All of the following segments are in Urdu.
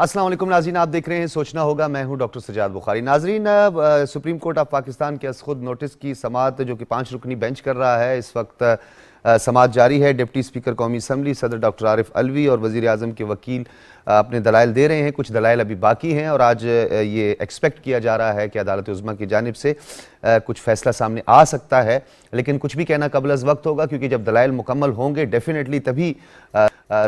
السلام علیکم ناظرین، آپ دیکھ رہے ہیں سوچنا ہوگا، میں ہوں ڈاکٹر سجاد بخاری۔ ناظرین، سپریم کورٹ آف پاکستان کے از خود نوٹس کی سماعت جو کہ 5 رکنی بینچ کر رہا ہے، اس وقت سماعت جاری ہے۔ ڈپٹی اسپیکر قومی اسمبلی صدر ڈاکٹر عارف علوی اور وزیر اعظم کے وکیل اپنے دلائل دے رہے ہیں، کچھ دلائل ابھی باقی ہیں اور آج یہ ایکسپیکٹ کیا جا رہا ہے کہ عدالت عظمیٰ کی جانب سے کچھ فیصلہ سامنے آ سکتا ہے، لیکن کچھ بھی کہنا قبل از وقت ہوگا کیونکہ جب دلائل مکمل ہوں گے ڈیفینیٹلی تبھی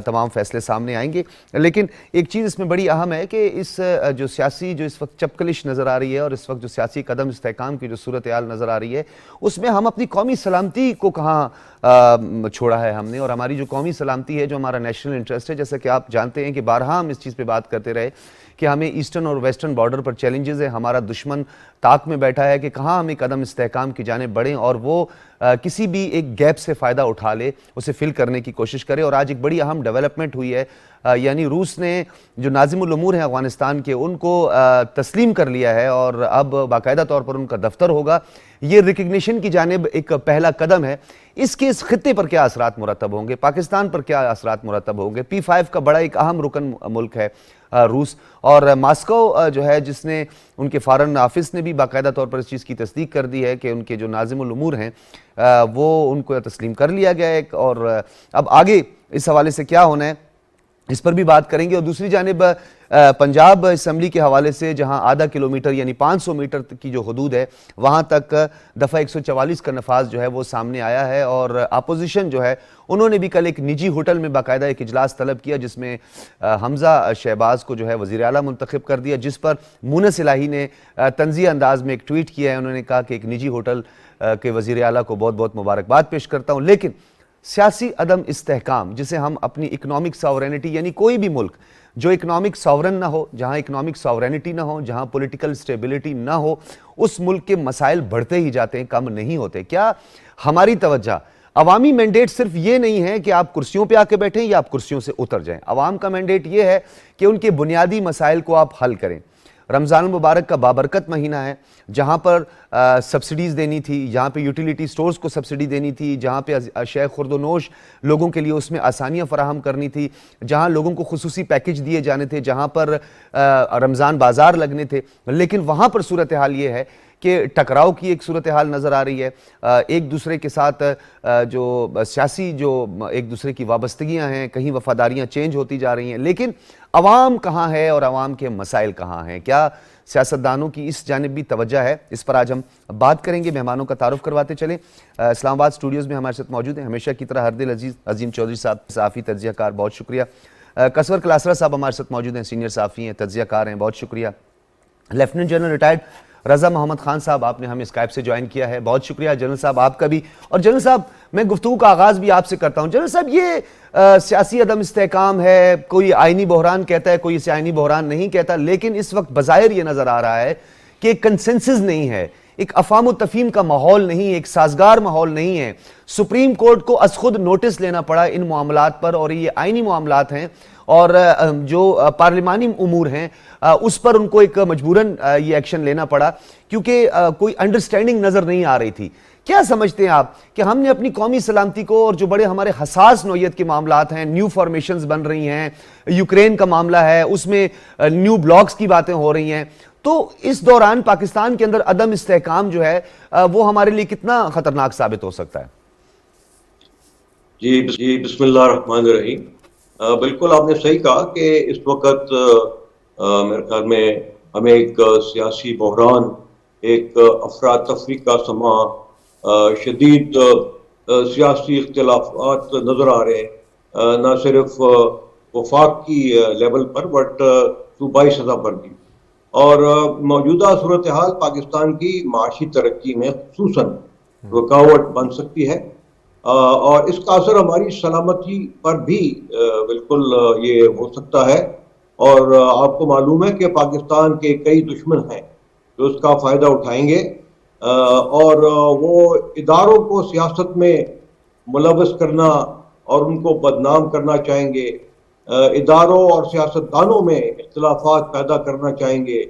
تمام فیصلے سامنے آئیں گے۔ لیکن ایک چیز اس میں بڑی اہم ہے کہ اس جو اس وقت چپکلش نظر آ رہی ہے اور اس وقت جو سیاسی قدم استحکام کی جو صورتحال نظر آ رہی ہے، اس میں ہم اپنی قومی سلامتی کو کہاں چھوڑا ہے ہم نے، اور ہماری جو قومی سلامتی ہے، جو ہمارا نیشنل انٹرسٹ ہے، جیسا کہ آپ جانتے ہیں کہ بارہا ہم اس چیز پہ بات کرتے رہے کہ ہمیں ایسٹرن اور ویسٹرن بارڈر پر چیلنجز ہے، ہمارا دشمن طاق میں بیٹھا ہے کہ کہاں ہمیں قدم استحکام کی جانب بڑھیں اور وہ کسی بھی ایک گیپ سے فائدہ اٹھا لے، اسے فل کرنے کی کوشش کرے۔ اور آج ایک بڑی اہم ڈیولپمنٹ ہوئی ہے، یعنی روس نے جو ناظم الامور ہیں افغانستان کے، ان کو تسلیم کر لیا ہے اور اب باقاعدہ طور پر ان کا دفتر ہوگا۔ یہ ریکگنیشن کی جانب ایک پہلا قدم ہے۔ اس کے اس خطے پر کیا اثرات مرتب ہوں گے، پاکستان پر کیا اثرات مرتب ہوں گے؟ P5 کا بڑا ایک اہم رکن ملک ہے روس، اور ماسکو جو ہے، جس نے ان کے فارن آفس نے بھی باقاعدہ طور پر اس چیز کی تصدیق کر دی ہے کہ ان کے جو ناظم الامور ہیں وہ ان کو تسلیم کر لیا گیا ہے، اور اب آگے اس حوالے سے کیا ہونا ہے اس پر بھی بات کریں گے۔ اور دوسری جانب پنجاب اسمبلی کے حوالے سے، جہاں آدھا کلومیٹر یعنی 500 میٹر کی جو حدود ہے، وہاں تک دفعہ 144 کا نفاذ جو ہے وہ سامنے آیا ہے، اور اپوزیشن جو ہے انہوں نے بھی کل ایک نجی ہوٹل میں باقاعدہ ایک اجلاس طلب کیا، جس میں حمزہ شہباز کو جو ہے وزیر اعلیٰ منتخب کر دیا، جس پر مونس الہی نے طنزیہ انداز میں ایک ٹویٹ کیا ہے۔ انہوں نے کہا کہ ایک نجی ہوٹل کے وزیر اعلیٰ کو بہت بہت مبارکباد پیش کرتا ہوں، لیکن سیاسی عدم استحکام، جسے ہم اپنی اکنامک ساورینٹی، یعنی کوئی بھی ملک جو اکنامک ساورن نہ ہو، جہاں اکنامک ساورینٹی نہ ہو، جہاں پولیٹیکل سٹیبلٹی نہ ہو، اس ملک کے مسائل بڑھتے ہی جاتے ہیں، کم نہیں ہوتے۔ کیا ہماری توجہ عوامی مینڈیٹ صرف یہ نہیں ہے کہ آپ کرسیوں پہ آ کے بیٹھیں یا آپ کرسیوں سے اتر جائیں؟ عوام کا مینڈیٹ یہ ہے کہ ان کے بنیادی مسائل کو آپ حل کریں۔ رمضان المبارک کا بابرکت مہینہ ہے، جہاں پر سبسڈیز دینی تھی، جہاں پہ یوٹیلیٹی سٹورز کو سبسڈی دینی تھی، جہاں پہ اشیاء خورد و نوش لوگوں کے لیے اس میں آسانیاں فراہم کرنی تھی، جہاں لوگوں کو خصوصی پیکج دیے جانے تھے، جہاں پر رمضان بازار لگنے تھے، لیکن وہاں پر صورتحال یہ ہے کہ ٹکراؤ کی ایک صورتحال نظر آ رہی ہے، ایک دوسرے کے ساتھ جو سیاسی جو ایک دوسرے کی وابستگیاں ہیں، کہیں وفاداریاں چینج ہوتی جا رہی ہیں، لیکن عوام کہاں ہے اور عوام کے مسائل کہاں ہیں؟ کیا سیاستدانوں کی اس جانب بھی توجہ ہے؟ اس پر آج ہم بات کریں گے۔ مہمانوں کا تعارف کرواتے چلیں۔ اسلام آباد اسٹوڈیوز میں ہمارے ساتھ موجود ہیں ہمیشہ کی طرح ہردل عزیز عظیم چودھری صاحب، صحافی تجزیہ کار، بہت شکریہ۔ کسور کلاسرا صاحب ہمارے ساتھ موجود ہیں، سینئر صحافی ہیں، تجزیہ کار ہیں، بہت شکریہ۔ لیفٹیننٹ جنرل ریٹائرڈ رضا محمد خان صاحب، آپ نے ہمیں اسکائپ سے جوائن کیا ہے، بہت شکریہ جنرل صاحب آپ کا بھی۔ اور جنرل صاحب، میں گفتگو کا آغاز بھی آپ سے کرتا ہوں۔ جنرل صاحب، یہ سیاسی عدم استحکام ہے، کوئی آئینی بحران کہتا ہے، کوئی اسے آئینی بحران نہیں کہتا، لیکن اس وقت بظاہر یہ نظر آ رہا ہے کہ ایک کنسنسس نہیں ہے، ایک افہام و تفہیم کا ماحول نہیں، ایک سازگار ماحول نہیں ہے۔ سپریم کورٹ کو از خود نوٹس لینا پڑا ان معاملات پر، اور یہ آئینی معاملات ہیں اور جو پارلیمانی امور ہیں اس پر ان کو ایک مجبوراً یہ ایکشن لینا پڑا، کیونکہ کوئی انڈرسٹینڈنگ نظر نہیں آ رہی تھی۔ کیا سمجھتے ہیں آپ کہ ہم نے اپنی قومی سلامتی کو، اور جو بڑے ہمارے حساس نوعیت کے معاملات ہیں، نیو فارمیشنز بن رہی ہیں، یوکرین کا معاملہ ہے، اس میں نیو بلاکس کی باتیں ہو رہی ہیں، تو اس دوران پاکستان کے اندر عدم استحکام جو ہے وہ ہمارے لیے کتنا خطرناک ثابت ہو سکتا ہے؟ جی بسم اللہ الرحمن الرحیم۔ بالکل آپ نے صحیح کہا کہ اس وقت میرے خیال میں ہمیں ایک سیاسی بحران، ایک افراتفری کا سما، شدید سیاسی اختلافات نظر آ رہے ہیں، نہ صرف وفاق کی لیول پر بٹ صوبائی سطح پر بھی۔ اور موجودہ صورتحال پاکستان کی معاشی ترقی میں خصوصاً رکاوٹ بن سکتی ہے، اور اس کا اثر ہماری سلامتی پر بھی بالکل یہ ہو سکتا ہے۔ اور آپ کو معلوم ہے کہ پاکستان کے کئی دشمن ہیں جو اس کا فائدہ اٹھائیں گے، اور وہ اداروں کو سیاست میں ملوث کرنا اور ان کو بدنام کرنا چاہیں گے، اداروں اور سیاستدانوں میں اختلافات پیدا کرنا چاہیں گے،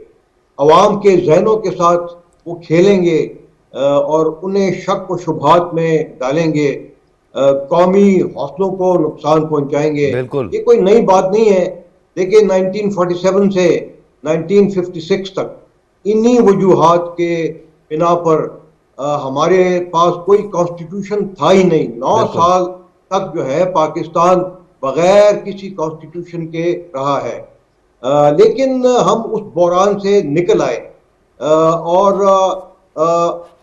عوام کے ذہنوں کے ساتھ وہ کھیلیں گے اور انہیں شک و شبہات میں ڈالیں گے، قومی حوصلوں کو نقصان پہنچائیں گے۔ بالکل یہ کوئی نئی بات نہیں ہے دیکھیں 1947 سے 1956 تک انہی وجوہات کے بنا پر ہمارے پاس کوئی کانسٹیٹیوشن تھا ہی نہیں. 9 سال تک جو ہے پاکستان بغیر کسی کانسٹیٹیوشن کے رہا ہے. لیکن ہم اس بحران سے نکل آئے اور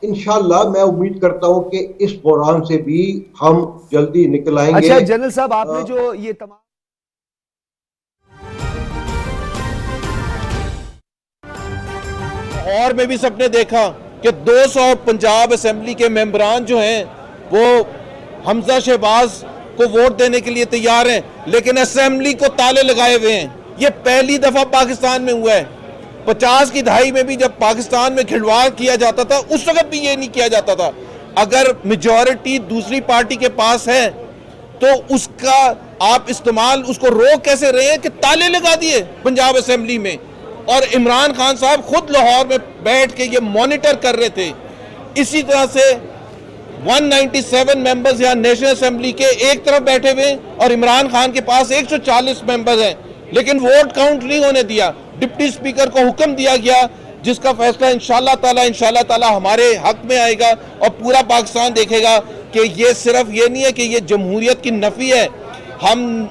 انشاءاللہ میں امید کرتا ہوں کہ اس بحران سے بھی ہم جلدی نکل آئیں گے. اچھا جنرل صاحب، آپ نے جو یہ تمام اور میں بھی سب نے دیکھا کہ 200 پنجاب اسمبلی کے ممبران جو ہیں وہ حمزہ شہباز کو ووٹ دینے کے لیے تیار ہیں، لیکن اسمبلی کو تالے لگائے ہوئے ہیں. یہ پہلی دفعہ پاکستان میں ہوا ہے. 50 کی دہائی میں بھی جب پاکستان میں کھلواڑ کیا جاتا تھا اس وقت بھی یہ نہیں کیا جاتا تھا. اگر میجورٹی دوسری پارٹی کے پاس ہے تو اس کا آپ استعمال اس کو روک کیسے رہے ہیں کہ تالے لگا دیے پنجاب اسمبلی میں. اور عمران خان صاحب خود لاہور میں بیٹھ کے یہ مانیٹر کر رہے تھے. اسی طرح سے 197 ممبرز یہاں نیشنل اسمبلی کے ایک طرف بیٹھے ہوئے اور عمران خان کے پاس 140 ممبرز ہیں، لیکن ووٹ کاؤنٹ نہیں ہونے دیا. ڈپٹی اسپیکر کو حکم دیا گیا جس کا فیصلہ انشاءاللہ تعالی ہمارے حق میں آئے گا اور پورا پاکستان دیکھے گا کہ یہ صرف یہ نہیں ہے کہ یہ جمہوریت کی نفی ہے. ہم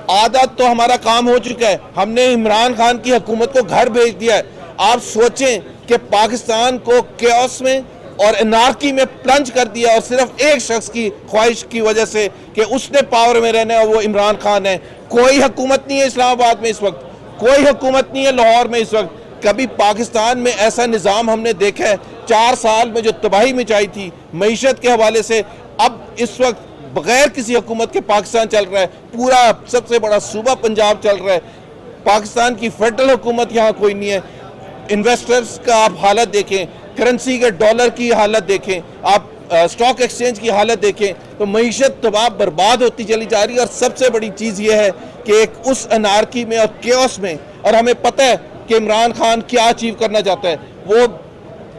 عادت تو ہمارا کام ہو چکا ہے، ہم نے عمران خان کی حکومت کو گھر بھیج دیا ہے. آپ سوچیں کہ پاکستان کو کیوس میں اور انارکی میں پلنج کر دیا اور صرف ایک شخص کی خواہش کی وجہ سے کہ اس نے پاور میں رہنا ہے اور وہ عمران خان ہے. کوئی حکومت نہیں ہے اسلام آباد میں اس وقت، کوئی حکومت نہیں ہے لاہور میں اس وقت. کبھی پاکستان میں ایسا نظام ہم نے دیکھا ہے 4 سال میں جو تباہی مچائی تھی معیشت کے حوالے سے، اب اس وقت بغیر کسی حکومت کے پاکستان چل رہا ہے. پورا سب سے بڑا صوبہ پنجاب چل رہا ہے. پاکستان کی فیڈرل حکومت یہاں کوئی نہیں ہے. انویسٹرز کا آپ حالت دیکھیں، کرنسی کے ڈالر کی حالت دیکھیں، آپ سٹاک ایکسچینج کی حالت دیکھیں تو معیشت تباہ برباد ہوتی چلی جا رہی ہے. اور سب سے بڑی چیز یہ ہے کہ ایک اس انارکی میں اور کیوس میں، اور ہمیں پتہ ہے کہ عمران خان کیا اچیو کرنا چاہتا ہے. وہ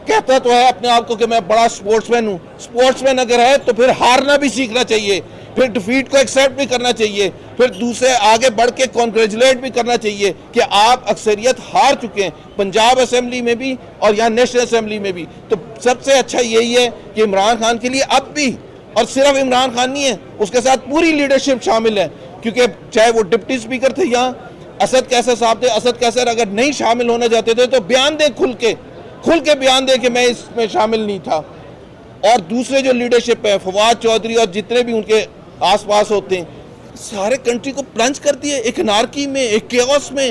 کہتا تو ہے اپنے آپ کو کہ میں بڑا سپورٹس مین ہوں. سپورٹس مین اگر ہے تو پھر ہارنا بھی سیکھنا چاہیے، پھر ڈیفیٹ کو ایکسیپٹ بھی کرنا چاہیے، پھر دوسرے آگے بڑھ کے کانگریچولیٹ بھی کرنا چاہیے کہ آپ اکثریت ہار چکے ہیں پنجاب اسمبلی میں بھی اور یہاں نیشنل اسمبلی میں بھی. تو سب سے اچھا یہی ہے کہ عمران خان کے لیے اب بھی، اور صرف عمران خان نہیں ہے، اس کے ساتھ پوری لیڈرشپ شامل ہے، کیونکہ چاہے وہ ڈپٹی اسپیکر تھے یہاں اسد کیسر صاحب تھے، اسد کیسر اگر نہیں شامل ہونا چاہتے تھے تو بیان دیں، کھل کے بیان دیں کہ میں اس میں شامل نہیں تھا. اور دوسرے جو لیڈرشپ ہے فواد چودھری اور جتنے بھی ان کے آس پاس ہوتے ہیں، سارے کنٹری کو پلنج کر دیے ایک انارکی میں، ایک کیوس میں.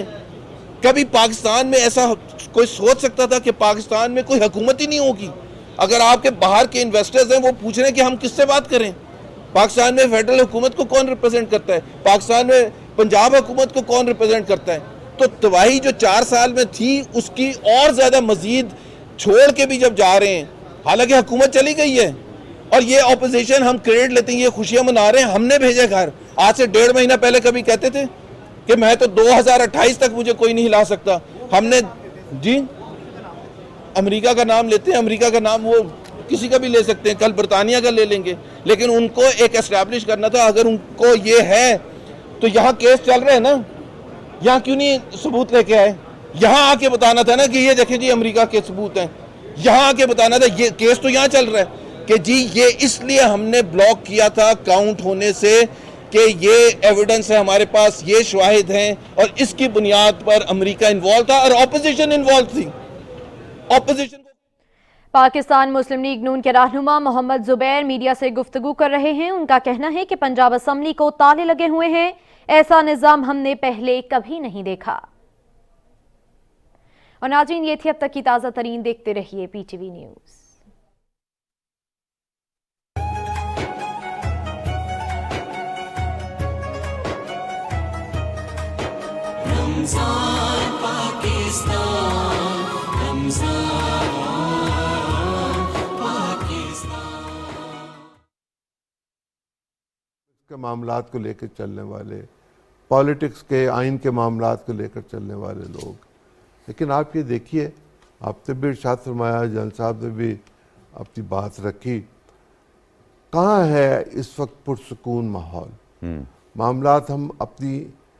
کبھی پاکستان میں ایسا کوئی سوچ سکتا تھا کہ پاکستان میں کوئی حکومت ہی نہیں ہوگی؟ اگر آپ کے باہر کے انویسٹرز ہیں وہ پوچھ رہے ہیں کہ ہم کس سے بات کریں. پاکستان میں فیڈرل حکومت کو کون ریپرزینٹ کرتا ہے؟ پاکستان میں پنجاب حکومت کو کون ریپرزینٹ کرتا ہے؟ تو تباہی جو 4 سال میں تھی اس کی اور زیادہ مزید چھوڑ کے بھی جب جا رہے ہیں، حالانکہ حکومت چلی گئی ہے اور یہ اپوزیشن ہم کریڈٹ لیتے ہیں، یہ خوشیاں منا رہے ہیں، ہم نے بھیجے گھر. آج سے 1.5 مہینہ پہلے کبھی کہتے تھے کہ میں تو 2028 تک مجھے کوئی نہیں ہلا سکتا. ہم نے جی امریکہ کا نام لیتے ہیں، امریکہ کا نام وہ کسی کا بھی لے سکتے ہیں، کل برطانیہ کا لے لیں گے، لیکن ان کو ایک اسٹیبلش کرنا تھا. اگر ان کو یہ ہے تو یہاں کیس چل رہے ہیں نا، یہاں کیوں نہیں ثبوت لے کے آئے؟ یہاں آ کے بتانا تھا نا کہ یہ دیکھیں جی امریکہ کے ثبوت ہیں. یہاں آ کے بتانا تھا. یہ کیس تو یہاں چل رہا ہے کہ جی یہ اس لیے ہم نے بلاک کیا تھا کاؤنٹ ہونے سے کہ یہ ایویڈنس ہے ہمارے پاس، یہ شواہد ہیں، اور اس کی بنیاد پر امریکہ انوالو تھا اور اپوزیشن انوالو تھی. اپوزیشن پاکستان مسلم لیگ نون کے رہنما محمد زبیر میڈیا سے گفتگو کر رہے ہیں. ان کا کہنا ہے کہ پنجاب اسمبلی کو تالے لگے ہوئے ہیں، ایسا نظام ہم نے پہلے کبھی نہیں دیکھا. اور ناظرین یہ تھی اب تک کی تازہ ترین، دیکھتے رہیے پی ٹی وی نیوز. رمضان پاکستان، رمضان پاکستان. کے معاملات کو لے کر چلنے والے، پالیٹکس کے آئین کے معاملات کو لے کر چلنے والے لوگ. لیکن آپ یہ دیکھیے، آپ نے بھی ارشاد فرمایا، جان صاحب نے بھی اپنی بات رکھی، کہاں ہے اس وقت پرسکون ماحول؟ معاملات ہم اپنی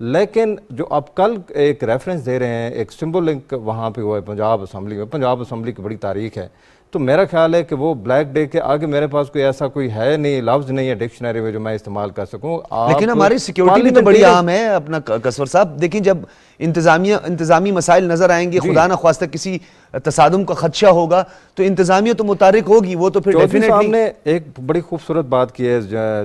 لیکن جو اب کل ایک ریفرنس دے رہے ہیں، ایک سمبولک وہاں پہ ہوا ہے پنجاب اسمبلی میں، پنجاب اسمبلی کی بڑی تاریخ ہے، تو میرا خیال ہے کہ وہ بلیک ڈے کے آگے میرے پاس کوئی ایسا کوئی ہے نہیں، لفظ نہیں ہے ڈکشنری میں جو میں استعمال کر سکوں. لیکن ہماری سیکیورٹی بھی تو بڑی اہم ہے اپنا کسور صاحب. دیکھیں جب انتظامی مسائل نظر آئیں گے، خدا نہ خواستہ کسی تصادم کا خدشہ ہوگا تو انتظامیہ تو متحرک ہوگی، وہ تو پھر چودھری صاحب ڈیفینیٹلی. نے ایک بڑی خوبصورت بات کی ہے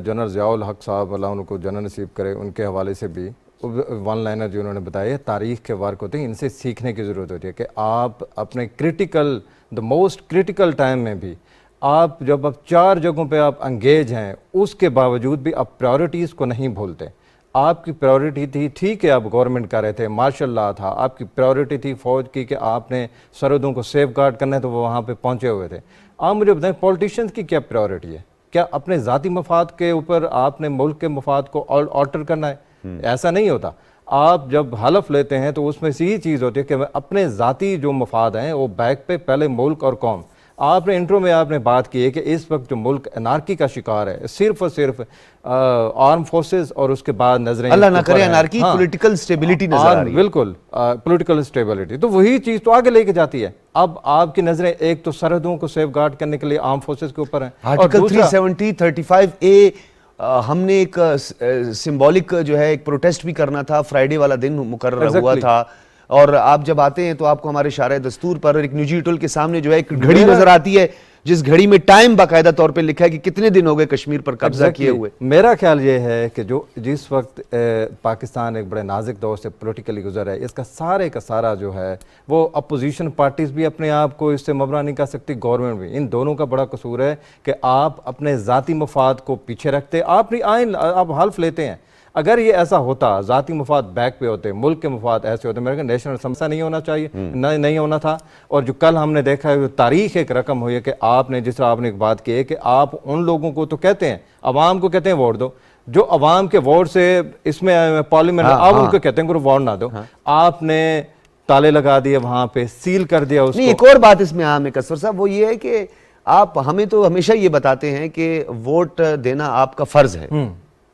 جنرل ضیاء الحق صاحب، اللہ ان کو جنت نصیب کرے، ان کے حوالے سے بھی ون لائنر جو انہوں نے بتایا، تاریخ کے ورک ہوتے ہیں، ان سے سیکھنے کی ضرورت ہوتی ہے کہ آپ اپنے critical the most critical time میں بھی آپ جب آپ 4 جگہوں پہ آپ انگیج ہیں، اس کے باوجود بھی آپ پرائورٹیز کو نہیں بھولتے. آپ کی پرائورٹی تھی، ٹھیک ہے آپ گورنمنٹ کر رہے تھے، مارشل لا تھا، آپ کی پرائورٹی تھی فوج کی کہ آپ نے سرحدوں کو سیف گارڈ کرنا ہے، تو وہ وہاں پہ پہنچے ہوئے تھے. آپ مجھے بتائیں پولیٹیشینز کی کیا پرائورٹی ہے؟ کیا اپنے ذاتی مفاد کے اوپر آپ نے ملک کے مفاد کو آلٹر کرنا ہے؟ ایسا نہیں ہوتا. آپ جب حلف لیتے ہیں تو اس میں سے یہی چیز ہوتی ہے کہ اپنے ذاتی جو مفاد ہیں وہ بیک پہ پہلے ملک اور قوم. آپ نے انٹرو میں آپ نے بات کی ہے کہ اس وقت جو ملک انارکی کا شکار ہے، صرف اور صرف آرم فورسز اور اس کے بعد نظریں اللہ نہ کرے انارکی، پولیٹیکل سٹیبلٹی نظر آ رہی ہے. بالکل پولیٹیکل سٹیبلٹی، تو وہی چیز تو آگے لے کے جاتی ہے. اب آپ کی نظریں ایک تو سرحدوں کو سیف گارڈ کرنے کے لیے آرم فورسز کے اوپر ہیں، آرٹیکل 370 35A ہم نے ایک سمبولک جو ہے ایک پروٹیسٹ بھی کرنا تھا، فرائیڈے والا دن مقرر ہوا تھا، اور آپ جب آتے ہیں تو آپ کو ہمارے شارع دستور پر ایک نجی ٹول کے سامنے جو ہے ایک گھڑی نظر آتی ہے، جس گھڑی میں ٹائم باقاعدہ طور پہ لکھا ہے کہ کتنے دن ہو گئے کشمیر پر قبضہ کیے ہوئے. میرا خیال یہ ہے کہ جس وقت پاکستان ایک بڑے نازک دور سے پولیٹیکلی گزر ہے، اس کا سارا جو ہے وہ اپوزیشن پارٹیز بھی اپنے آپ کو اس سے مبرا نہیں کر سکتی، گورنمنٹ بھی. ان دونوں کا بڑا قصور ہے کہ آپ اپنے ذاتی مفاد کو پیچھے رکھتے، آپ حلف لیتے ہیں. اگر یہ ایسا ہوتا، ذاتی مفاد بیک پہ ہوتے، ملک کے مفاد ایسے ہوتے، میرے کہ نیشنل سمسا نہیں ہونا چاہیے، نہیں ہونا تھا. اور جو کل ہم نے دیکھا ہے تاریخ ایک رقم ہوئی ہے کہ آپ نے جس طرح آپ نے ایک بات کی ہے کہ آپ ان لوگوں کو تو کہتے ہیں، عوام کو کہتے ہیں ووٹ دو، جو عوام کے ووٹ سے اس میں پارلیمنٹ آپ ان کو کہتے ہیں کہ ووٹ نہ دو. آپ نے تالے لگا دیے وہاں پہ، سیل کر دیا اس کو. ایک اور بات اس میں عام ہے کسور صاحب، وہ یہ ہے کہ آپ ہمیں تو ہمیشہ یہ بتاتے ہیں کہ ووٹ دینا آپ کا فرض ہے،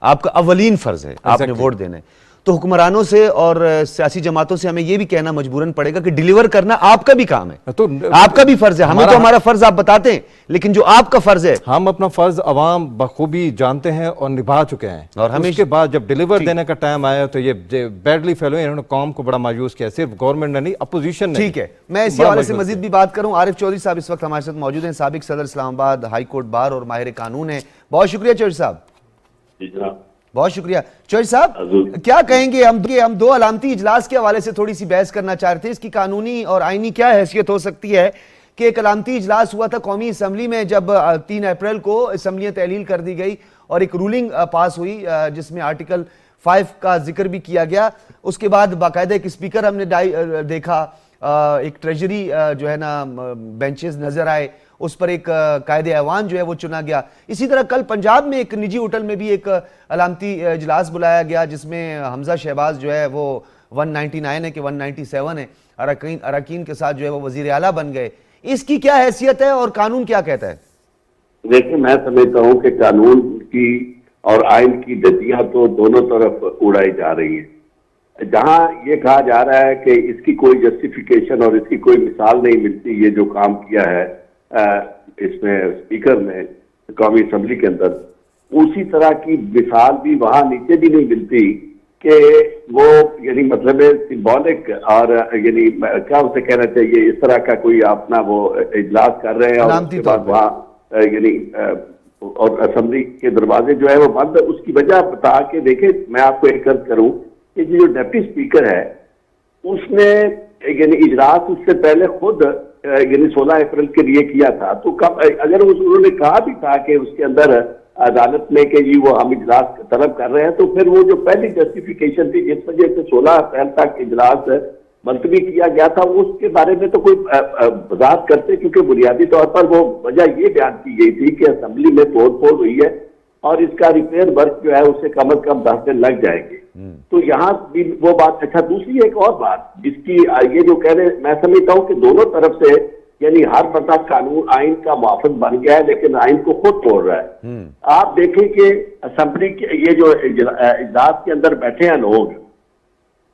آپ کا اولین فرض ہے، آپ نے ووٹ دینا ہے. تو حکمرانوں سے اور سیاسی جماعتوں سے ہمیں یہ بھی کہنا مجبوراً پڑے گا کہ ڈیلیور کرنا آپ کا بھی کام ہے، تو آپ کا بھی فرض ہے. ہمیں تو ہمارا فرض آپ بتاتے ہیں، لیکن جو آپ کا فرض ہے، ہم اپنا فرض عوام بخوبی جانتے ہیں اور نبھا چکے ہیں. اور ہمیں اس کے بعد جب ڈیلیور دینے کا ٹائم آیا تو یہ بیڈلی فیل ہوئے، انہوں نے قوم کو بڑا مایوس کیا، صرف گورنمنٹ نے نہیں، اپوزیشن نے. ٹھیک ہے، میں اسی حوالے سے مزید بھی بات کروں. عارف چودھری صاحب اس وقت ہمارے ساتھ موجود ہیں، سابق صدر اسلام آباد ہائی کورٹ بار اور ماہر قانون ہیں. بہت شکریہ چودھری صاحب. جی جناب، بہت شکریہ. چودھری صاحب کیا کہیں گے؟ ہم 2 علامتی اجلاس کے حوالے سے تھوڑی سی بحث کرنا چاہتے ہیں. اس کی قانونی اور آئینی کیا حیثیت ہو سکتی ہے کہ ایک علامتی اجلاس ہوا تھا قومی اسمبلی میں جب 3 اپریل کو اسمبلیاں تحلیل کر دی گئی اور ایک رولنگ پاس ہوئی جس میں آرٹیکل 5 کا ذکر بھی کیا گیا. اس کے بعد باقاعدہ ایک اسپیکر ہم نے دیکھا، ایک ٹریجری جو ہے نا بینچز نظر آئے، اس پر ایک قائد ایوان جو ہے وہ چنا گیا. اسی طرح کل پنجاب میں ایک نجی ہوٹل میں بھی ایک علامتی اجلاس بلایا گیا جس میں حمزہ شہباز جو ہے وہ 199 ہے کہ 197 ہے، اراکین کے ساتھ جو ہے وہ وزیر اعلیٰ بن گئے. اس کی کیا حیثیت ہے اور قانون کیا کہتا ہے؟ دیکھیں، میں سمجھتا ہوں کہ قانون کی اور آئین کی دھجیاں تو دونوں طرف اڑائی جا رہی ہیں. جہاں یہ کہا جا رہا ہے کہ اس کی کوئی جسٹیفیکیشن اور اس کی کوئی مثال نہیں ملتی، یہ جو کام کیا ہے اس میں اسپیکر نے قومی اسمبلی کے اندر، اسی طرح کی مثال بھی وہاں نیچے بھی نہیں ملتی کہ وہ یعنی مطلب سمبولک اور یعنی کیا اسے کہنا چاہیے، اس طرح کا کوئی اپنا وہ اجلاس کر رہے ہیں اور اس کے بعد وہاں یعنی اور اسمبلی کے دروازے جو ہے وہ بند. اس کی وجہ بتا کے دیکھیں، میں آپ کو ایک عرض کروں کہ جو ڈپٹی اسپیکر ہے اس نے یعنی اجلاس اس سے پہلے خود یعنی 16 اپریل کے لیے کیا تھا. تو اگر انہوں نے کہا بھی تھا کہ اس کے اندر عدالت میں کہ جی وہ ہم اجلاس طلب کر رہے ہیں، تو پھر وہ جو پہلی جسٹیفیکیشن تھی جس وجہ سے 16 اپریل تک اجلاس ملتوی کیا گیا تھا، اس کے بارے میں تو کوئی وضاحت کرتے، کیونکہ بنیادی طور پر وہ وجہ یہ بیان کی گئی تھی کہ اسمبلی میں توڑ پھوڑ ہوئی ہے اور اس کا ریپیئر ورک جو ہے اسے کم از کم 10 دن لگ جائیں گے. تو یہاں بھی وہ بات. اچھا، دوسری ایک اور بات جس کی یہ جو کہہ رہے، میں سمجھتا ہوں کہ دونوں طرف سے یعنی ہر بندہ قانون آئین کا محافظ بن گیا ہے لیکن آئین کو خود توڑ رہا ہے. آپ دیکھیں کہ اسمبلی کے یہ جو اجلاس کے اندر بیٹھے ہیں لوگ،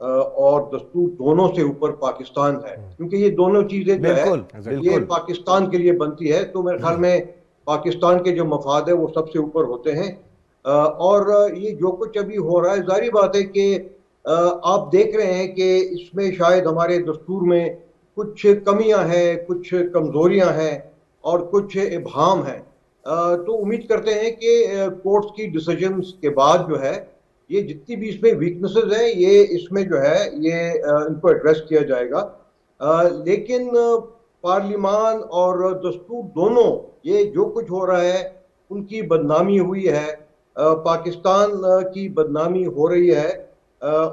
اور دستور دونوں سے اوپر پاکستان ہے، کیونکہ یہ دونوں چیزیں جو ہے یہ پاکستان کے لیے بنتی ہے، تو میرے خیال میں پاکستان کے جو مفاد ہے وہ سب سے اوپر ہوتے ہیں۔ اور یہ جو کچھ ابھی ہو رہا ہے، ظاہری بات ہے کہ آپ دیکھ رہے ہیں کہ اس میں شاید ہمارے دستور میں کچھ کمیاں ہیں، کچھ کمزوریاں ہیں اور کچھ ابہام ہیں، تو امید کرتے ہیں کہ کورٹس کی ڈیسیجنز کے بعد جو ہے یہ جتنی بھی اس میں ویکنسز ہیں یہ اس میں جو ہے یہ ان کو ایڈریس کیا جائے گا۔ لیکن پارلیمان اور دستور دونوں یہ جو کچھ ہو رہا ہے ان کی بدنامی ہوئی ہے، پاکستان کی بدنامی ہو رہی ہے،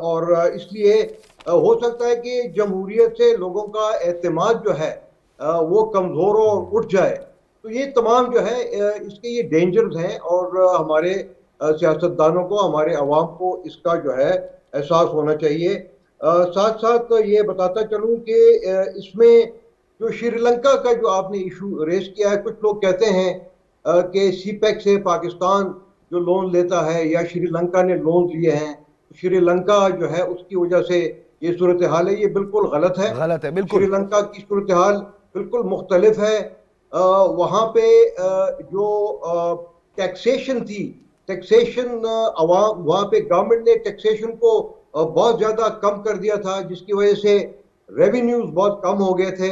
اور اس لیے ہو سکتا ہے کہ جمہوریت سے لوگوں کا اعتماد جو ہے وہ کمزور ہو اور اٹھ جائے، تو یہ تمام جو ہے اس کے یہ ڈینجرز ہیں، اور ہمارے سیاستدانوں کو، ہمارے عوام کو اس کا جو ہے احساس ہونا چاہیے۔ ساتھ ساتھ یہ بتاتا چلوں کہ اس میں جو شری لنکا کا جو آپ نے ایشو ریز کیا ہے، کچھ لوگ کہتے ہیں کہ سی پیک سے پاکستان جو لون لیتا ہے یا شری لنکا نے لون لیے ہیں، شری لنکا جو ہے اس کی وجہ سے یہ صورتحال ہے، یہ بالکل غلط ہے۔ شری لنکا کی صورتحال بالکل مختلف ہے۔ وہاں پہ جو ٹیکسیشن تھی، ٹیکسیشن عوام، وہاں پہ گورنمنٹ نے ٹیکسیشن کو بہت زیادہ کم کر دیا تھا، جس کی وجہ سے ریونیوز بہت کم ہو گئے تھے،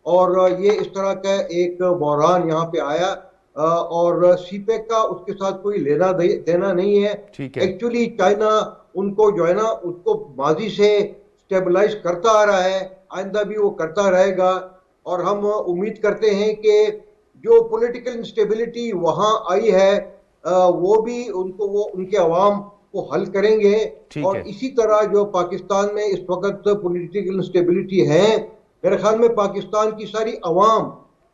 اور یہ اس طرح کا ایک بحران یہاں پہ آیا، اور سی پیک کا اس کے ساتھ کوئی لینا دینا نہیں ہے۔ ایکچولی چائنا ان کو جو ہے نا اس کو ماضی سے سٹیبلائز کرتا آ رہا ہے، آئندہ بھی وہ کرتا رہے گا، اور ہم امید کرتے ہیں کہ جو پولیٹیکل انسٹیبلٹی وہاں آئی ہے وہ بھی وہ ان کے عوام کو حل کریں گے، اور اسی طرح جو پاکستان میں اس وقت پولیٹیکل انسٹیبلٹی ہے، میرے خیال میں پاکستان کی ساری عوام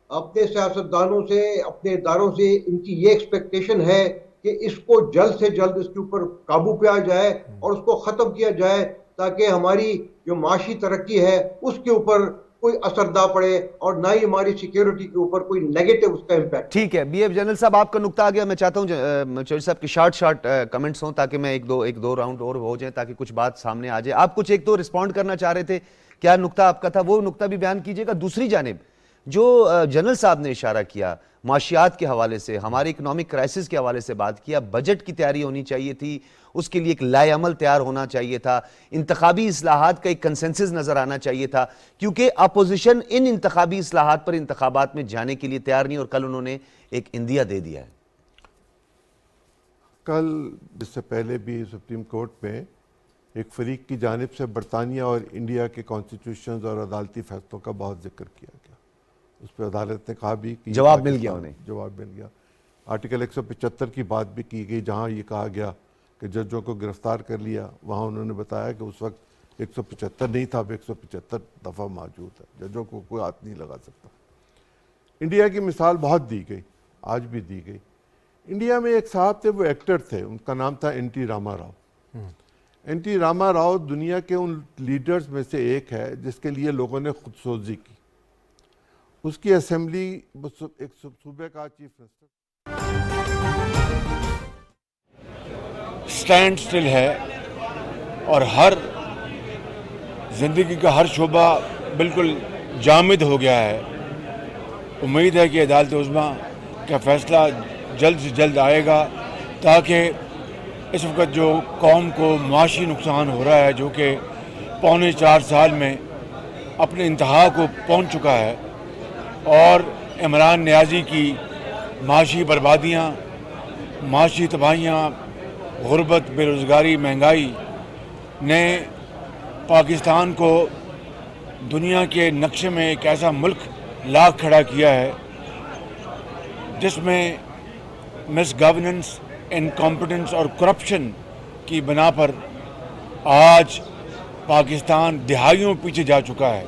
اپنے سیاستدانوں سے، اپنے اداروں سے ان کی یہ ایکسپیکٹیشن ہے کہ اس کو جلد سے جلد اس کے اوپر قابو پہ آ جائے اور اس کو ختم کیا جائے، تاکہ ہماری جو معاشی ترقی ہے اس کے اوپر کوئی اثر نہ پڑے، اور نہ ہی ہماری سیکیورٹی کے اوپر کوئی نیگیٹو اس کا امپیکٹ۔ ٹھیک ہے بی ایف جنرل صاحب، آپ کا نقطہ آ گیا، میں چاہتا ہوں چودھری صاحب کی شارٹ کمنٹس ہوں تاکہ میں ایک دو راؤنڈ اور ہو جائیں تاکہ کچھ بات سامنے آ جائے۔ آپ کچھ ایک دو رسپونڈ کرنا چاہ رہے تھے، کیا نقطہ آپ کا تھا؟ وہ نقطہ بھی بیان کیجئے گا۔ دوسری جانب جو جنرل صاحب نے اشارہ کیا معاشیات کے حوالے سے، ہمارے اکنامک کرائسس کے حوالے سے بات کیا، بجٹ کی تیاری ہونی چاہیے تھی، اس کے لیے ایک لائے عمل تیار ہونا چاہیے تھا، انتخابی اصلاحات کا ایک کنسنسس نظر آنا چاہیے تھا، کیونکہ اپوزیشن ان انتخابی اصلاحات پر انتخابات میں جانے کے لیے تیار نہیں، اور کل انہوں نے ایک اندیا دے دیا ہے۔ کل اس سے پہلے بھی سپریم کورٹ میں ایک فریق کی جانب سے برطانیہ اور انڈیا کے کانسٹیٹیوشنز اور عدالتی فیصلوں کا بہت ذکر کیا گیا، اس پہ عدالت نے کہا بھی کہ جواب مل گیا انہیں، جواب مل گیا۔ آرٹیکل 175 کی بات بھی کی گئی، جہاں یہ کہا گیا کہ ججوں کو گرفتار کر لیا، وہاں انہوں نے بتایا کہ اس وقت 175 نہیں تھا، اب 175 دفعہ موجود ہے، ججوں کو کوئی ہاتھ نہیں لگا سکتا۔ انڈیا کی مثال بہت دی گئی، آج بھی دی گئی۔ انڈیا میں ایک صاحب تھے، وہ ایکٹر تھے، ان کا نام تھا N T Rama Rao. N T Rama Rao دنیا کے ان لیڈرز میں سے ایک ہے جس کے لیے لوگوں نے خود سوزی کی۔ اس کی اسمبلی ایک صوبے کا چیف منسٹر سٹینڈ سٹل ہے، اور ہر زندگی کا ہر شعبہ بالکل جامد ہو گیا ہے۔ امید ہے کہ عدالت عظمیٰ کا فیصلہ جلد سے جلد آئے گا، تاکہ اس وقت جو قوم کو معاشی نقصان ہو رہا ہے، جو کہ 3.25 سال میں اپنے انتہا کو پہنچ چکا ہے، اور عمران نیازی کی معاشی بربادیاں، معاشی تباہیاں، غربت، بے روزگاری، مہنگائی نے پاکستان کو دنیا کے نقشے میں ایک ایسا ملک لا کھڑا کیا ہے جس میں مس گورننس، انکمپٹنس اور کرپشن کی بنا پر آج پاکستان دہائیوں پیچھے جا چکا ہے۔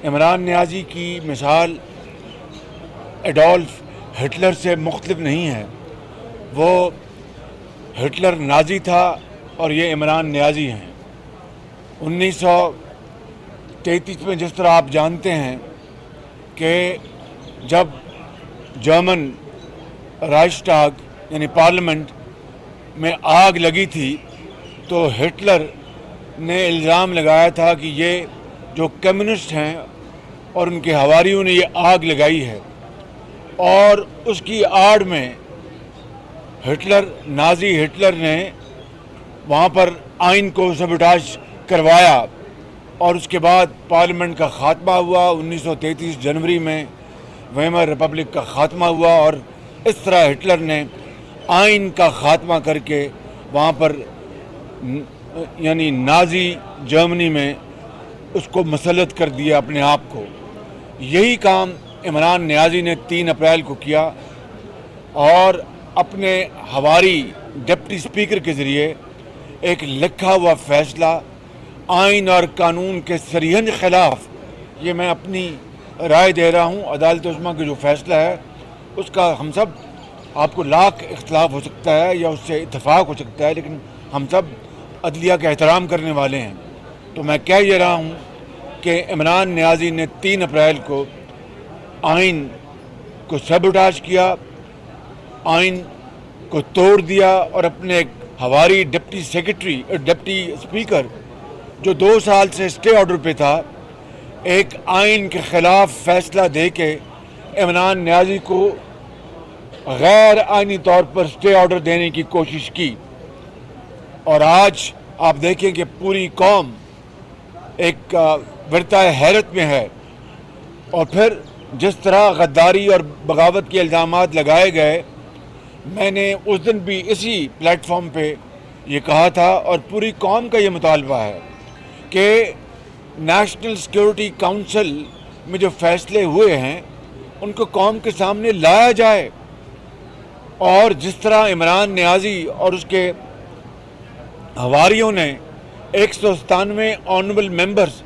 عمران نیازی کی مثال ایڈولف ہٹلر سے مختلف نہیں ہے، وہ ہٹلر نازی تھا اور یہ عمران نیازی ہیں۔ 1933 میں جس طرح آپ جانتے ہیں کہ جب جرمن رائچسٹاگ یعنی پارلیمنٹ میں آگ لگی تھی، تو ہٹلر نے الزام لگایا تھا کہ یہ جو کمیونسٹ ہیں اور ان کے حواریوں نے یہ آگ لگائی ہے، اور اس کی آڑ میں نازی ہٹلر نے وہاں پر آئین کو سبوٹاژ کروایا، اور اس کے بعد پارلیمنٹ کا خاتمہ ہوا 1933 جنوری میں، ویمر ریپبلک کا خاتمہ ہوا، اور اس طرح ہٹلر نے آئین کا خاتمہ کر کے وہاں پر یعنی نازی جرمنی میں اس کو مسلط کر دیا اپنے آپ کو۔ یہی کام عمران نیازی نے 3 اپریل کو کیا، اور اپنے ہواری ڈپٹی اسپیکر کے ذریعے ایک لکھا ہوا فیصلہ آئین اور قانون کے صریحاً خلاف، یہ میں اپنی رائے دے رہا ہوں، عدالت عظمیٰ کا جو فیصلہ ہے اس کا ہم سب، آپ کو لاکھ اختلاف ہو سکتا ہے یا اس سے اتفاق ہو سکتا ہے، لیکن ہم سب عدلیہ کا احترام کرنے والے ہیں۔ تو میں کہہ یہ رہا ہوں کہ عمران نیازی نے 3 اپریل کو آئین کو سیبوٹاژ کیا، آئین کو توڑ دیا، اور اپنے ہواری ڈپٹی اسپیکر جو 2 سال سے اسٹے آرڈر پہ تھا، ایک آئین کے خلاف فیصلہ دے کے عمران نیازی کو غیر آئینی طور پر اسٹے آرڈر دینے کی کوشش کی، اور آج آپ دیکھیں کہ پوری قوم ایک ورطۂ حیرت میں ہے۔ اور پھر جس طرح غداری اور بغاوت کے الزامات لگائے گئے، میں نے اس دن بھی اسی پلیٹ فارم پہ یہ کہا تھا، اور پوری قوم کا یہ مطالبہ ہے کہ نیشنل سیکیورٹی کونسل میں جو فیصلے ہوئے ہیں ان کو قوم کے سامنے لایا جائے، اور جس طرح عمران نیازی اور اس کے حواریوں نے 197 آنریبل ممبرز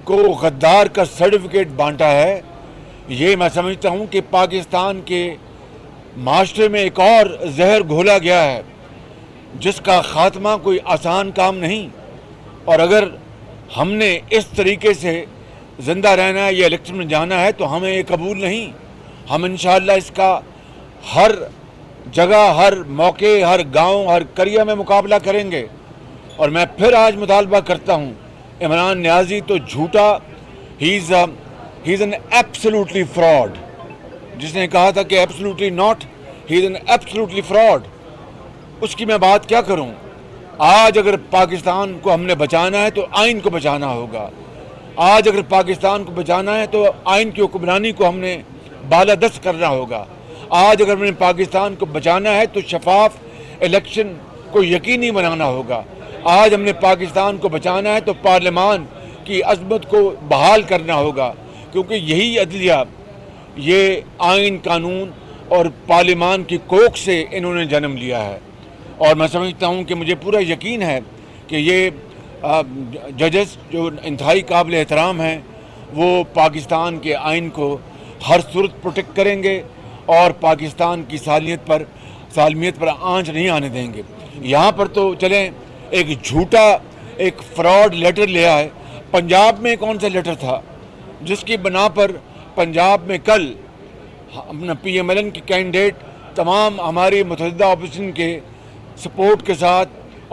کو غدار کا سرٹیفکیٹ بانٹا ہے، یہ میں سمجھتا ہوں کہ پاکستان کے معاشرے میں ایک اور زہر گھولا گیا ہے جس کا خاتمہ کوئی آسان کام نہیں، اور اگر ہم نے اس طریقے سے زندہ رہنا ہے یا الیکشن میں جانا ہے تو ہمیں یہ قبول نہیں۔ ہم انشاءاللہ اس کا ہر جگہ، ہر موقع، ہر گاؤں، ہر قریہ میں مقابلہ کریں گے۔ اور میں پھر آج مطالبہ کرتا ہوں، عمران نیازی تو جھوٹا، he is an absolutely fraud, جس نے کہا تھا کہ absolutely not, he is an absolutely fraud, اس کی میں بات کیا کروں۔ آج اگر پاکستان کو ہم نے بچانا ہے تو آئین کو بچانا ہوگا، آج اگر پاکستان کو بچانا ہے تو آئین کی حکمرانی کو ہم نے بالادست کرنا ہوگا، آج اگر ہم نے پاکستان کو بچانا ہے تو شفاف الیکشن کو یقینی بنانا ہوگا، آج ہم نے پاکستان کو بچانا ہے تو پارلیمان کی عظمت کو بحال کرنا ہوگا، کیونکہ یہی عدلیہ، یہ آئین، قانون اور پارلیمان کی کوکھ سے انہوں نے جنم لیا ہے۔ اور میں سمجھتا ہوں کہ مجھے پورا یقین ہے کہ یہ ججز جو انتہائی قابل احترام ہیں، وہ پاکستان کے آئین کو ہر صورت پروٹیکٹ کریں گے اور پاکستان کی سالمیت پر آنچ نہیں آنے دیں گے۔ یہاں پر تو چلیں ایک جھوٹا، ایک فراڈ لیٹر لے آئے۔ پنجاب میں کون سا لیٹر تھا جس کی بنا پر پنجاب میں کل اپنا پی ایم ایل این کے کینڈیڈیٹ تمام ہماری متحدہ اپوزیشن کے سپورٹ کے ساتھ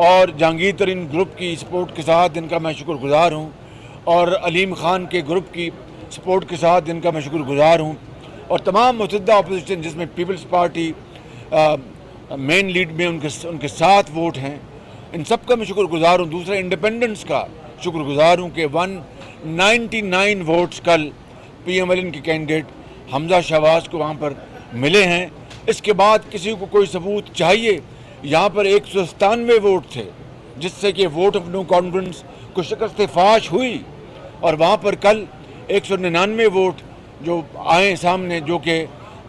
اور جہانگیر ترین گروپ کی سپورٹ کے ساتھ، جن کا میں شکر گزار ہوں، اور علیم خان کے گروپ کی سپورٹ کے ساتھ، جن کا میں شکر گزار ہوں، اور تمام متحدہ اپوزیشن جس میں پیپلز پارٹی مین لیڈ میں ان کے 7 ووٹ ہیں، ان سب کا میں شکر گزار ہوں۔ دوسرے انڈیپینڈنٹس کا شکر گزار ہوں کہ 199 ووٹس کل پی ایم ایل این کے کینڈیڈیٹ حمزہ شہباز کو وہاں پر ملے ہیں۔ اس کے بعد کسی کو کوئی ثبوت چاہیے؟ یہاں پر 197 ووٹ تھے جس سے کہ ووٹ آف نو کانفیڈنس کو شکست فاش ہوئی، اور وہاں پر کل 199 ووٹ جو آئے سامنے، جو کہ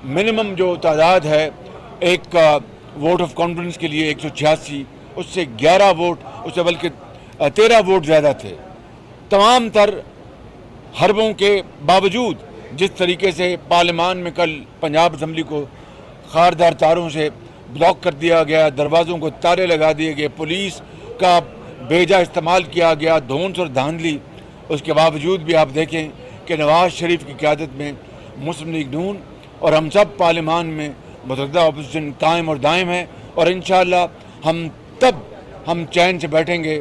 منیمم جو تعداد ہے ایک ووٹ آف کانفیڈنس کے لیے 186، اس سے 11 ووٹ، اس سے بلکہ 13 ووٹ زیادہ تھے۔ تمام تر حربوں کے باوجود جس طریقے سے پارلیمان میں کل پنجاب اسمبلی کو خاردار تاروں سے بلاک کر دیا گیا، دروازوں کو تالے لگا دیے گئے، پولیس کا بیجا استعمال کیا گیا، دھونس اور دھاندلی، اس کے باوجود بھی آپ دیکھیں کہ نواز شریف کی قیادت میں مسلم لیگ نون اور ہم سب پارلیمان میں متحدہ اپوزیشن قائم اور دائم ہے، اور انشاءاللہ ہم چین سے بیٹھیں گے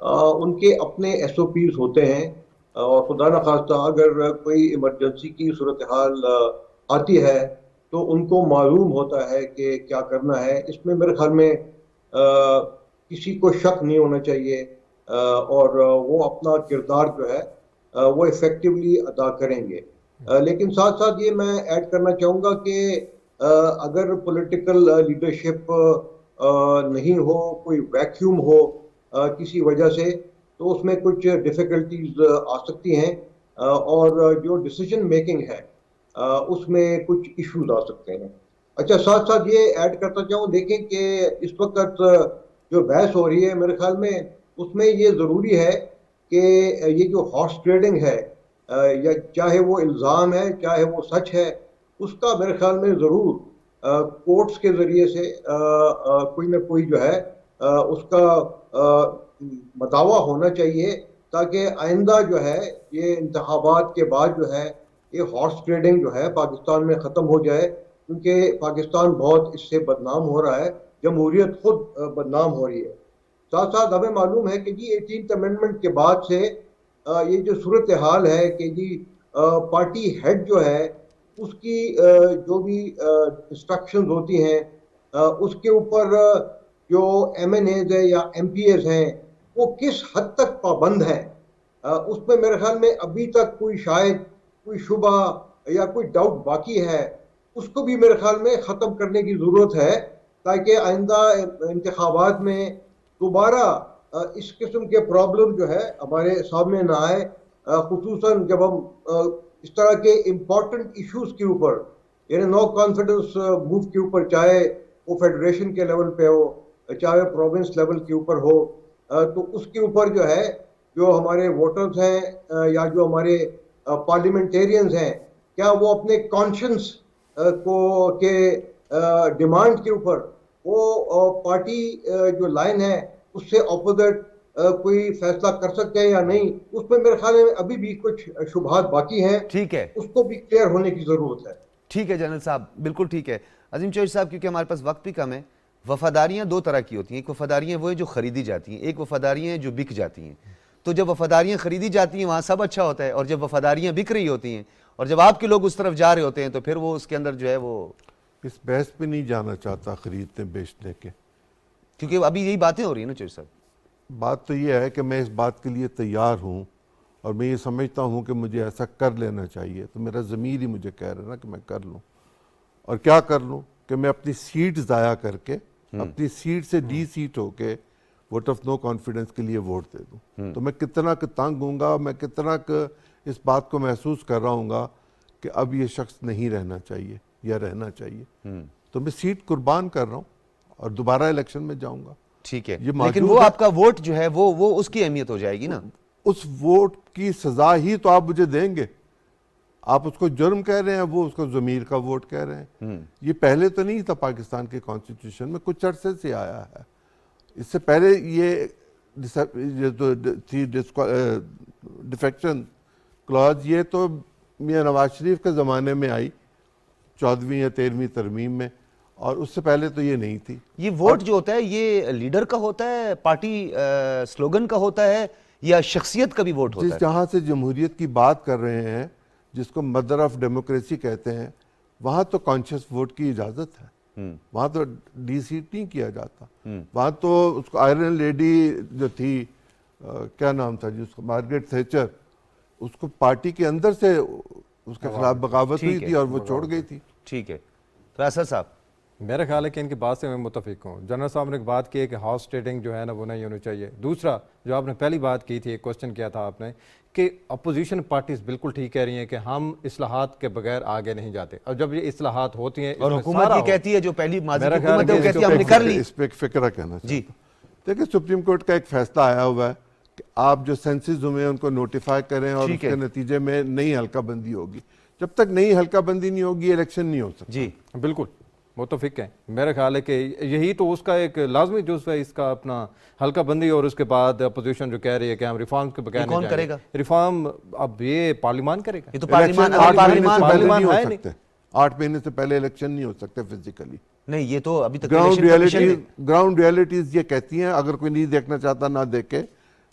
ان کے اپنے SOPs ہوتے ہیں، اور خدا نخواستہ اگر کوئی ایمرجنسی کی صورتحال آتی ہے تو ان کو معلوم ہوتا ہے کہ کیا کرنا ہے. اس میں میرے خیال میں کسی کو شک نہیں ہونا چاہیے، اور وہ اپنا کردار جو ہے وہ ایفیکٹولی ادا کریں گے. لیکن ساتھ ساتھ یہ میں ایڈ کرنا چاہوں گا کہ اگر پولیٹیکل لیڈرشپ نہیں ہو، کوئی ویکیوم ہو کسی وجہ سے، تو اس میں کچھ ڈیفیکلٹیز آ سکتی ہیں، اور جو ڈیسیجن میکنگ ہے اس میں کچھ ایشوز آ سکتے ہیں. اچھا، ساتھ ساتھ یہ ایڈ کرتا چاہوں، دیکھیں کہ اس وقت جو بحث ہو رہی ہے میرے خیال میں اس میں یہ ضروری ہے کہ یہ جو ہارس ٹریڈنگ ہے، یا چاہے وہ الزام ہے چاہے وہ سچ ہے، اس کا میرے خیال میں ضرور کورٹس کے ذریعے سے کوئی نہ کوئی جو ہے اس کا مداوع ہونا چاہیے، تاکہ آئندہ جو ہے یہ انتخابات کے بعد جو ہے یہ ہارس ٹریڈنگ جو ہے پاکستان میں ختم ہو جائے، کیونکہ پاکستان بہت اس سے بدنام ہو رہا ہے، جمہوریت خود بدنام ہو رہی ہے. ساتھ ساتھ ہمیں معلوم ہے کہ جی 18th امینڈمنٹ کے بعد سے یہ جو صورتحال ہے کہ جی پارٹی ہیڈ جو ہے اس کی جو بھی انسٹرکشنز ہوتی ہیں اس کے اوپر جو MNAs ہے یا MPAs ہیں وہ کس حد تک پابند ہیں، اس میں میرے خیال میں ابھی تک شاید کوئی شبہ یا کوئی ڈاؤٹ باقی ہے. اس کو بھی میرے خیال میں ختم کرنے کی ضرورت ہے، تاکہ آئندہ انتخابات میں دوبارہ اس قسم کے پرابلم جو ہے ہمارے سامنے نہ آئے، خصوصاً جب ہم اس طرح کے امپورٹنٹ ایشوز کے اوپر، یعنی نو کانفیڈنس موو کے اوپر، چاہے وہ فیڈریشن کے لیول پہ ہو چاہے پروونس لیول کے اوپر ہو، تو اس کے اوپر جو ہے جو ہمارے ووٹرز ہیں یا جو ہمارے پارلیمنٹیرینز ہیں، کیا وہ اپنے کانشنس کو کے ڈیمانڈ کے اوپر وہ پارٹی جو لائن ہے اس سے اپوزٹ کوئی فیصلہ کر سکتے ہیں یا نہیں، اس میں میرے خیال میں ابھی بھی کچھ شبہات باقی ہیں. ٹھیک ہے، اس کو بھی کلیئر ہونے کی ضرورت ہے. ٹھیک ہے جنرل صاحب، بالکل ٹھیک ہے. عظیم چوہدری صاحب، کیونکہ ہمارے پاس وقت بھی کم ہے، وفاداریاں دو طرح کی ہوتی ہیں. ایک وفاداریاں وہ ہیں جو خریدی جاتی ہیں، ایک وفاداریاں ہیں جو بک جاتی ہیں. تو جب وفاداریاں خریدی جاتی ہیں وہاں سب اچھا ہوتا ہے، اور جب وفاداریاں بک رہی ہوتی ہیں اور جب آپ کے لوگ اس طرف جا رہے ہوتے ہیں تو پھر وہ اس کے اندر جو ہے وہ اس بحث پہ نہیں جانا چاہتا خریدنے بیچنے کے، کیونکہ ابھی یہی باتیں ہو رہی ہیں نا چوہدری صاحب. بات تو یہ ہے کہ میں اس بات کے لیے تیار ہوں، اور میں یہ سمجھتا ہوں کہ مجھے ایسا کر لینا چاہیے. تو میرا ضمیر ہی مجھے کہہ رہا ہے نا کہ میں کر لوں. اور کیا کر لوں کہ میں اپنی سیٹ ضائع کر کے اپنی سیٹ سے ڈی سیٹ ہو کے ووٹ آف نو کانفیڈنس کے لیے ووٹ دے دوں. تو میں کتنا کہ تنگ ہوں گا، میں کتنا کہ اس بات کو محسوس کر رہا ہوں گا کہ اب یہ شخص نہیں رہنا چاہیے یا رہنا چاہیے. تو میں سیٹ قربان کر رہا ہوں اور دوبارہ الیکشن میں جاؤں گا. ٹھیک ہے، لیکن وہ آپ کا ووٹ جو ہے وہ اس کی اہمیت ہو جائے گی نا. اس ووٹ کی سزا ہی تو آپ مجھے دیں گے. آپ اس کو جرم کہہ رہے ہیں، وہ اس کو ضمیر کا ووٹ کہہ رہے ہیں. یہ پہلے تو نہیں تھا پاکستان کے کانسٹیٹیوشن میں، کچھ عرصے سے آیا ہے. اس سے پہلے یہ جو تھی ڈیفیکشن کلاز، یہ تو میاں نواز شریف کے زمانے میں آئی 14ویں یا 13ویں ترمیم میں، اور اس سے پہلے تو یہ نہیں تھی. یہ ووٹ جو ہوتا ہے یہ لیڈر کا ہوتا ہے، پارٹی سلوگن کا ہوتا ہے، یا شخصیت کا بھی ووٹ ہوتا ہے؟ جہاں سے جمہوریت کی بات کر رہے ہیں، جس کو مدر آف ڈیموکریسی کہتے ہیں، وہاں تو کانشیس ووٹ کی اجازت ہے. وہاں تو ڈی سیٹ نہیں کیا جاتا. وہاں تو اس کو آئرن لیڈی جو تھی، کیا نام تھا جس کو، مارگریٹ تھیچر، اس کو پارٹی کے اندر سے اس کے خلاف بغاوت ہوئی تھی اور وہ چھوڑ گئی تھی. ٹھیک ہے. راسر صاحب، میرا خیال ہے کہ ان کی بات سے میں متفق ہوں. جنرل صاحب نے ایک بات کی ہے کہ ہاؤس ٹریڈنگ جو ہے نا وہ نہیں ہونی چاہیے. دوسرا جو آپ نے پہلی بات کی تھی، ایک کوشچن کیا تھا آپ نے کہ اپوزیشن پارٹیز بالکل ٹھیک کہہ رہی ہیں کہ ہم اصلاحات کے بغیر آگے نہیں جاتے، اور جب یہ اصلاحات ہوتی ہیں اور حکومت یہ کہتی ہے جو پہلی ماضی کی حکومت ہے وہ کہتی ہے ہم نے کر لی. اس پہ ایک فکرہ کہنا چاہتا ہوں. دیکھیں، سپریم کورٹ کا ایک فیصلہ آیا ہوا ہے کہ آپ جو سینسز ہوئے ہیں ان کو نوٹیفائی کریں، اور اس کے نتیجے میں نئی حلقہ بندی ہوگی. جب تک نئی حلقہ بندی نہیں ہوگی الیکشن نہیں ہو سکتا. جی بالکل متفق ہیں. میرا خیال ہے کہ یہی تو اس کا ایک لازمی جزو ہے، اس کا اپنا حلقہ بندی. اور اس کے بعد اپوزیشن جو کہہ رہی ہے کہ ہم ریفارمز کے بغیر نہیں جائیں گے. ریفارم اب یہ پارلیمان کرے گا. یہ تو پارلیمان ہے نہیں. 8 مہینے سے پہلے الیکشن نہیں ہو سکتے فزیکلی. نہیں، یہ تو ابھی تک گراؤنڈ ریئلٹیز یہ کہتی ہیں، اگر کوئی نہیں دیکھنا چاہتا نہ دیکھے،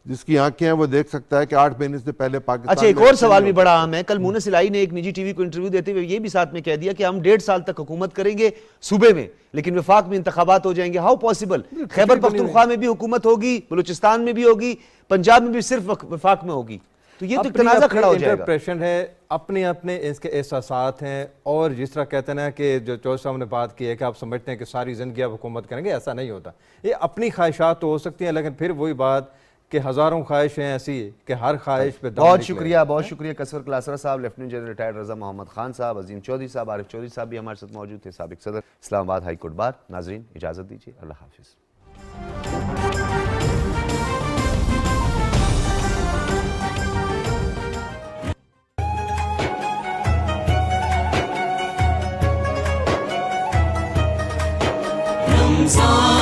جس کی آنکھیں ہیں وہ دیکھ سکتا ہے کہ 8 مہینے سے پہلے پاکستان اچھا ایک میں اور سوال بھی بڑا عام ہے. کل مونس الہی نے ایک نجی ٹی وی کو انٹرویو دیتے ہوئے یہ بھی ساتھ میں کہہ دیا کہ ہم 1.5 سال تک حکومت کریں گے صوبے میں, لیکن وفاق میں انتخابات ہو جائیں گے. How possible? خیبر پختونخوا میں بھی حکومت ہوگی, بلوچستان میں بھی ہوگی, پنجاب میں بھی صرف وفاق میں ہوگی. تو یہ تو ایک تنازع کھڑا ہو جائے گا. انٹرپریشن ہے, اپنے اپنے اس کے احساسات ہیں, اور جس طرح کہتے ہیں نا کہ جو چودھری صاحب نے بات کی ہے کہ آپ سمجھتے ہیں کہ ساری زندگی آپ حکومت کریں گے, ایسا نہیں ہوتا. یہ اپنی خواہشات تو ہو سکتی ہیں, لیکن پھر وہی بات کہ ہزاروں خواہشیں ایسی کہ ہر خواہش پہ بہت شکریہ کسور کلاسرا صاحب, لیفٹیننٹ جنرل ریٹائرڈ رضا محمد خان صاحب, عظیم چودھری صاحب, عارف چودھری صاحب بھی ہمارے ساتھ موجود تھے, سابق صدر اسلام آباد ہائی کورٹ بار. ناظرین اجازت دیجیے, اللہ حافظ. رمضان